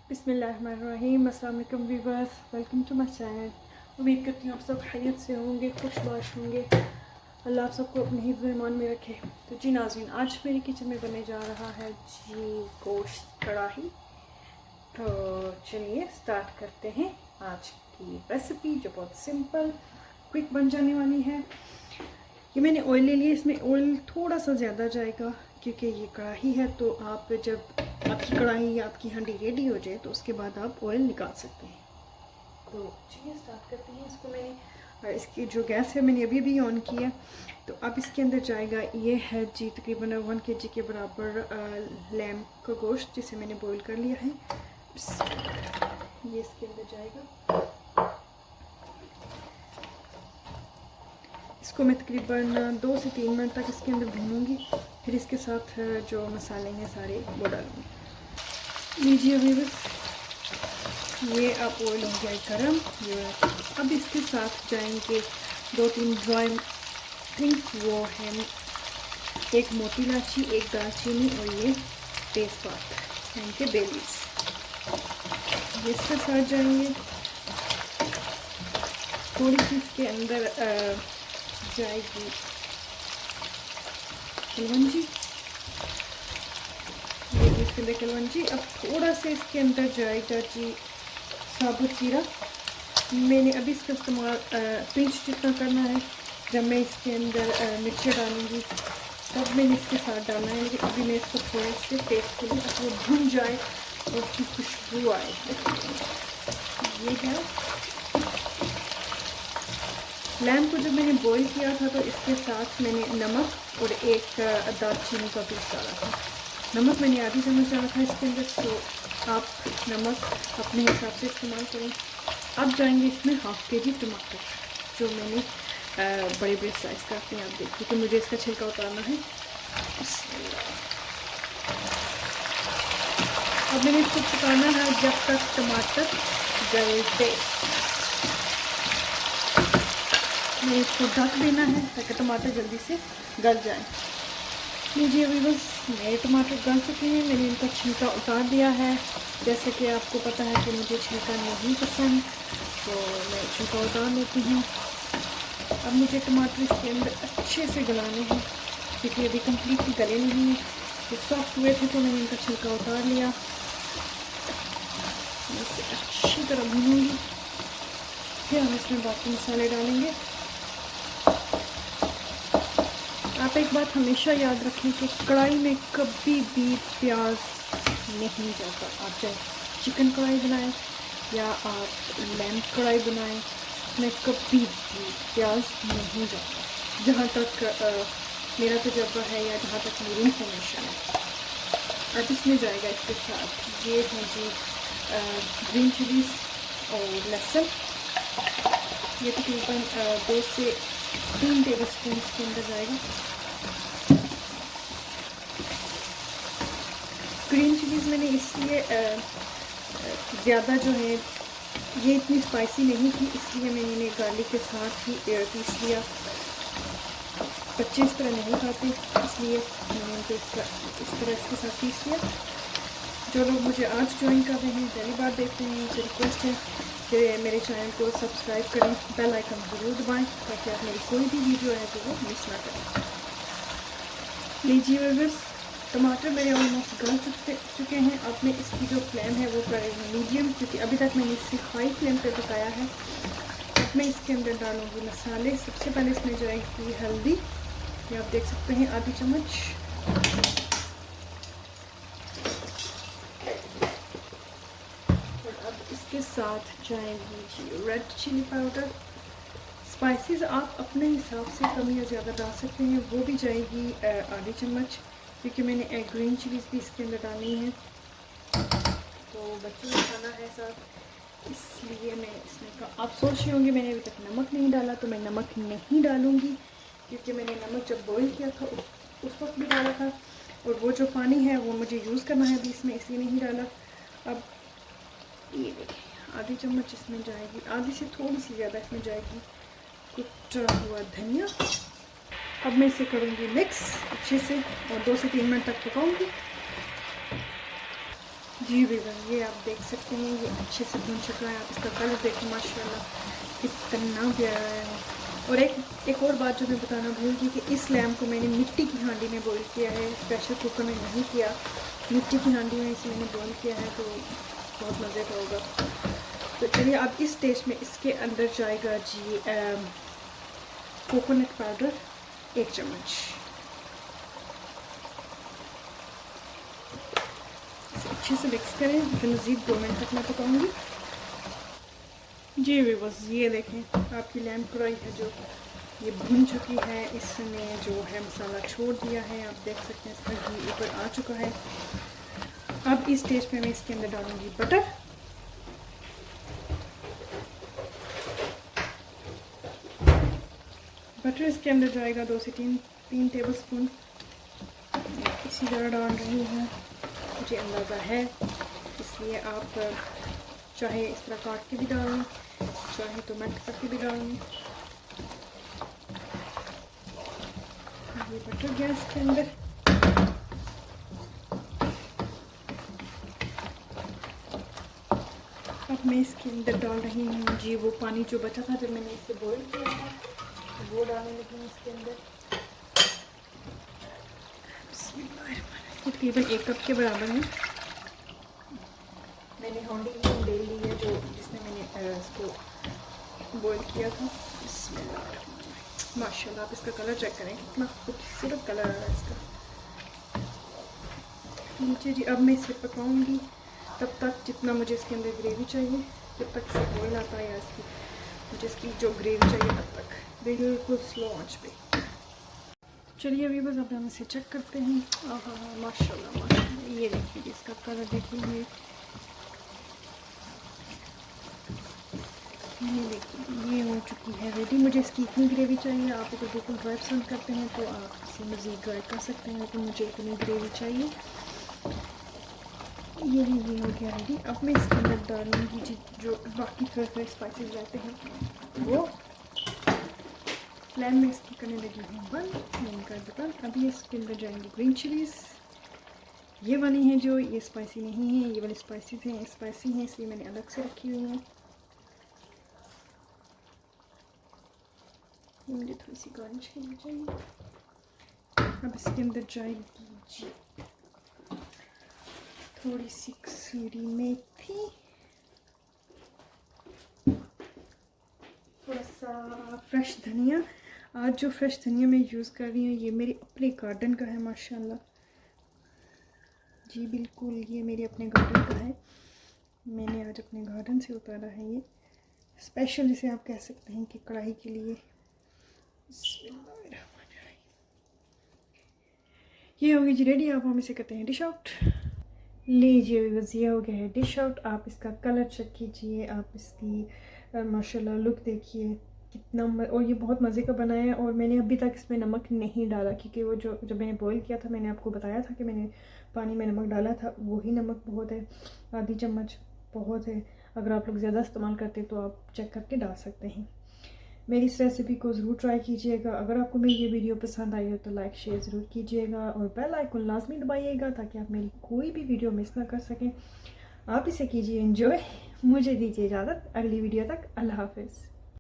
बिस्मिल्लाहिर्रहमानिर्रहीम। अस्सलाम वालेकुम viewers, welcome to my channel. उम्मीद करती हूँ आप सब खैरियत से होंगे, खुशबाश होंगे। अल्लाह आप सबको अपने हिफ्ज़ ईमान में रखे। तो जी नाज़रीन, आज मेरे किचन में बनने जा रहा है जी गोश्त कढ़ाई। तो चलिए स्टार्ट करते हैं आज की रेसिपी, जो बहुत सिंपल क्विक बन जाने वाली है। ये मैंने ऑयल ले लिया, इसमें ऑयल थोड़ा सा ज़्यादा जाएगा क्योंकि ये कढ़ाई है। तो आप जब आपकी कढ़ाई या आपकी हांडी रेडी हो जाए तो उसके बाद आप ऑयल निकाल सकते हैं। तो चलिए स्टार्ट करते हैं। इसको मैंने इसकी जो गैस है मैंने अभी भी ऑन किया। तो अब इसके अंदर जाएगा, ये है जी तकरीबन 1 kg के बराबर लैम का गोश्त, जिसे मैंने बॉईल कर लिया है। ये इसके अंदर जाएगा। इसको मैं तकरीबन 2 से 3 मिनट तक इसके अंदर भूनूंगी। फिर इसके साथ जो मसाले हैं सारे वो डालूंगी। लीजिए व्यूअर्स, ये अब ऑयल हो गया गरम। अब इसके साथ जाएंगे 2-3 ड्राई थिंग्स, वो है एक मोटी इलायची, एक दालचीनी और ये तेज़पात, इनके बेलीज। इसके साथ जाएंगे थोड़ी सी इसके अंदर जाएगी कलवंजी, ये इसके अंदर कलवंजी। अब थोड़ा सा इसके अंदर जाएगा जी साबुत जीरा। मैंने अभी इसका इस्तेमाल पिंच जितना करना है। जब मैं इसके अंदर मिर्ची डालूंगी तब मैंने इसके साथ डालना है, लेकिन अभी मैं इसको थोड़े से टेस्ट के लिए वो भुन जाए और उसकी खुशबू आए। ये है लैम को जब मैंने बॉईल किया था तो इसके साथ मैंने नमक और एक दालचीनी का पीस डाला था। नमक मैंने आधी चम्मच डाला था इसके अंदर, तो आप नमक अपने हिसाब से इस्तेमाल करें। अब जाएंगे इसमें 1/2 kg टमाटर, जो मैंने बड़े बड़े साइज़ का अपने आप देखिए, तो मुझे इसका छिलका उतारना है। अब मैंने इसको पकाना है जब तक टमाटर गलते। मैं इसको ढक देना है ताकि टमाटर जल्दी से गल जाए। लीजिए व्यूअर्स, मेरे टमाटर गल चुके हैं, मैंने इनका छिलका उतार दिया है। जैसे कि आपको पता है कि मुझे छिलका नहीं पसंद, तो मैं छिलका उतार लेती हूँ। अब मुझे टमाटर इसके अंदर अच्छे से गलाने हैं क्योंकि अभी कम्प्लीटली गले नहीं हैं। तो सॉफ्ट हुए थे तो मैंने इनका छिलका उतार लिया। मैं इसे अच्छी तरह भूनूंगी, फिर हम इसमें बाकी मसाले डालेंगे। आप एक बात हमेशा याद रखें कि कढ़ाई में कभी भी प्याज नहीं जाता। आप चाहे चिकन कढ़ाई बनाएं या आप लैम्प कढ़ाई बनाएं, उसमें कभी भी प्याज नहीं जाता, जहाँ तक मेरा तजुर्बा है या जहाँ तक मेरी इन्फॉर्मेशन है। अब इसमें जाएगा इसके साथ ये है जी ग्रीन चिलीज और लहसुन। ये तकरीबन 2 से 3 टेबलस्पून इसके अंदर जाएगा। ग्रीन चिलीज़ मैंने इसलिए ज़्यादा जो है, ये इतनी स्पाइसी नहीं थी, इसलिए मैंने इन्हें गार्लिक के साथ ही पीस लिया। बच्चे इस तरह नहीं खाते, इसलिए मैंने उनको इस तरह इसके साथ पीस लिया। जो लोग मुझे आज ज्वाइन कर रहे हैं, पहली बार देखते हैं, मुझे रिक्वेस्ट है कि मेरे चैनल को सब्सक्राइब करें, बेल आइकन ज़रूर दबाएं ताकि आप मेरी कोई भी वीडियो है तो वो मिस ना करें। लीजिए व्यूअर्स, टमाटर मेरे ऑलमोस्ट गल चुके हैं। अब मैं इसकी जो फ्लेम है वो करेंगे मीडियम, क्योंकि अभी तक मैंने इसे हाई फ्लेम पे पकाया है। अब मैं इसके अंदर डालूँगी मसाले। सबसे पहले इसमें जाएगी हल्दी, ये आप देख सकते हैं आधी चम्मच। और अब इसके साथ जाएगी जी रेड चिली पाउडर। स्पाइसेस आप अपने हिसाब से कम या ज़्यादा डाल सकते हैं, वो भी जाएगी आधी चम्मच, क्योंकि मैंने ग्रीन चिलीज़ भी इसके अंदर डालनी है, तो बच्चों को खाना है साथ, इसलिए मैं इसमें का आप सोच रहे होंगे मैंने अभी तक नमक नहीं डाला, तो मैं नमक नहीं डालूँगी क्योंकि मैंने नमक जब बॉईल किया था उस वक्त भी डाला था, और वो जो पानी है वो मुझे यूज़ करना है अभी इसमें, इसलिए नहीं डाला। अब ये देखिए आधी चम्मच इसमें जाएगी, आधी से थोड़ी सी ज़्यादा इसमें जाएगी कुटा हुआ धनिया। अब मैं इसे करूँगी मिक्स अच्छे से और 2 से 3 मिनट तक पकाऊँगी। जी वीवर, ये आप देख सकते हैं ये अच्छे से भून चुका है। आप इसका कलर देखें माशाल्लाह कितना प्यारा है। और एक और बात जो मैं बताना भूल गई कि इस लैम को मैंने मिट्टी की हांडी में बॉईल किया है, प्रेशर कुकर में नहीं किया। मिट्टी की हांडी में इसे मैंने बॉईल किया है तो बहुत मज़े का होगा। तो चलिए अब इस स्टेज में इसके अंदर जाएगा जी कोकोनट पाउडर 1 चम्मच। अच्छे से मिक्स करें, फिर मज़ीद 2 मिनट तक मैं पकाऊंगी। जी बस ये देखें आपकी लैम कढ़ाई है जो ये भुन चुकी है, इसने जो है मसाला छोड़ दिया है। आप देख सकते हैं इसका घी ऊपर आ चुका है। अब इस स्टेज पे मैं इसके अंदर डालूंगी बटर। बटर इसके अंदर जाएगा 2 से 3 टेबल स्पून। इसी तरह डाल रही हूँ, मुझे अंदाज़ा है, इसलिए आप चाहे इस तरह काट के भी डालें, चाहे तो मेल्ट करके भी डालें। ये बटर गैस के अंदर अब मैं इसके अंदर डाल रही हूँ जी वो पानी जो बचा था जब मैंने इसे बॉईल किया था, वो डालने लगी हूँ इसके अंदर। तकरीबन 1 कप के बराबर है। मैंने हांडी में ले ली है जो जिसमें मैंने इसको बॉईल किया था। माशाल्लाह आप इसका कलर चेक करें, कितना खूबसूरत कलर आ रहा है इसका। नीचे जी अब मैं इसे पकाऊंगी तब तक जितना मुझे इसके अंदर ग्रेवी चाहिए, जब तक इसे बॉईल आता है या इसकी मुझे इसकी जो ग्रेवी चाहिए तब तक बिल्कुल स्लो आंच पे। चलिए अभी बस अब हम इसे चेक करते हैं। माशाल्लाह माशाल्लाह, ये देखिए इसका कलर देखिए, ये देखिए ये हो चुकी है रेडी। मुझे इसकी इतनी ग्रेवी चाहिए। आप अगर बिल्कुल ड्राई पसंद करते हैं तो आप इसे मज़ीद ड्राई कर सकते हैं, लेकिन मुझे इतनी ग्रेवी चाहिए। ये हो गया रेडी। अब मैं इसके अंदर डालूंगी जो बाकी तरह स्पाइसेस रहते हैं वो। फ्लेम में इसकी करने लगी हूँ बंद, नहीं कर दूँ। अभी इसके अंदर जाएंगी ग्रीन चिलीज़। ये वाली हैं जो ये स्पाइसी नहीं है, ये वाली स्पाइसी हैं, स्पाइसी हैं इसलिए मैंने अलग से रखी हुई हैं। ये मुझे थोड़ी सी गार्निश करनी चाहिए। अब इसके अंदर जाएगी जी थोड़ी सी कसूरी मेथी, थोड़ा सा फ्रेश धनिया। आज जो फ्रेश धनिया मैं यूज़ कर रही हूँ ये मेरे अपने गार्डन का है माशाल्लाह। जी बिल्कुल ये मेरे अपने गार्डन का है, मैंने आज अपने गार्डन से उतारा है। ये स्पेशल जिसे आप कह सकते हैं कि कढ़ाई के लिए। ये होगी जी रेडी। आप हम इसे करते हैं डिश आउट। लीजिए बस ये हो गया है डिश आउट। आप इसका कलर चेक कीजिए, आप इसकी माशाल्लाह लुक देखिए कितना और ये बहुत मज़े का बना है। और मैंने अभी तक इसमें नमक नहीं डाला क्योंकि वो जब मैंने बॉईल किया था मैंने आपको बताया था कि मैंने पानी में नमक डाला था, वही नमक बहुत है, आधी चम्मच बहुत है। अगर आप लोग ज़्यादा इस्तेमाल करते तो आप चेक करके डाल सकते हैं। मेरी इस रेसिपी को ज़रूर ट्राई कीजिएगा। अगर आपको मेरी ये वीडियो पसंद आई हो तो लाइक शेयर ज़रूर कीजिएगा और बेल आइकन लाजमी दबाइएगा ताकि आप मेरी कोई भी वीडियो मिस ना कर सकें। आप इसे कीजिए एंजॉय। मुझे दीजिए इजाज़त, अगली वीडियो तक अल्लाह हाफिज़।